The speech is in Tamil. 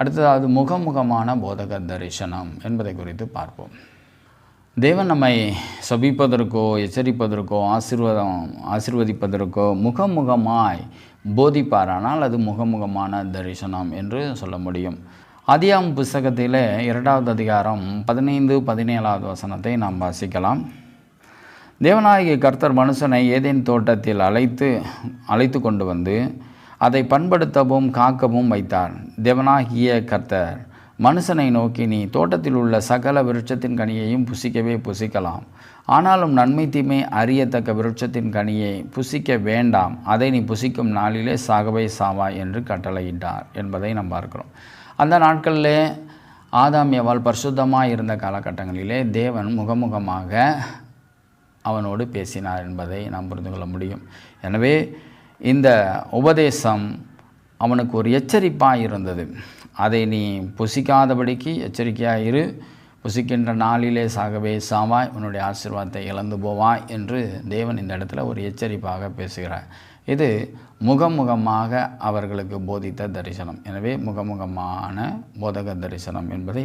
அடுத்ததாவது முகமுகமான போதக தரிசனம் என்பதை குறித்து பார்ப்போம். தேவன் நம்மை சபிப்பதற்கோ எச்சரிப்பதற்கோ ஆசீர்வதிப்பதற்கோ முகமுகமாய் போதிப்பாரானால் அது முகமுகமான தரிசனம் என்று சொல்ல முடியும். ஆதியாகமம் புஸ்தகத்தில் 2வது அதிகாரம் 15-17வது வசனத்தை நாம் வாசிக்கலாம். தேவனாகிய கர்த்தர் மனுஷனை ஏதேன் தோட்டத்தில் அழைத்து கொண்டு வந்து அதை பண்படுத்தவும் காக்கவும் வைத்தார். தேவனாகிய கர்த்தர் மனுஷனை நோக்கி, நீ தோட்டத்தில் உள்ள சகல விருட்சத்தின் கனியையும் புசிக்கவே புசிக்கலாம், ஆனாலும் நன்மை தீமை அறியத்தக்க விருட்சத்தின் கனியை புசிக்க வேண்டாம், அதை நீ புசிக்கும் நாளிலே சாகவே சாவாய் என்று கட்டளையிட்டார் என்பதை நாம் பார்க்கிறோம். அந்த நாட்களிலே ஆதாம் ஏவாள் பரிசுத்தமாக இருந்த காலகட்டங்களிலே தேவன் முகமுகமாக அவனோடு பேசினார் என்பதை நாம் புரிந்து கொள்ள முடியும். எனவே இந்த உபதேசம் அவனுக்கு ஒரு எச்சரிப்பாக இருந்தது. அதை நீ புசிக்காதபடிக்கு எச்சரிக்கையாக இரு, புசிக்கின்ற நாளிலே சாகவே சாவாய், உன்னுடைய ஆசீர்வாதத்தை இழந்து போவாய் என்று தேவன் இந்த இடத்துல ஒரு எச்சரிப்பாக பேசுகிறார். இது முகமுகமாக அவர்களுக்கு போதித்த தரிசனம். எனவே முகமுகமான போதக தரிசனம் என்பதை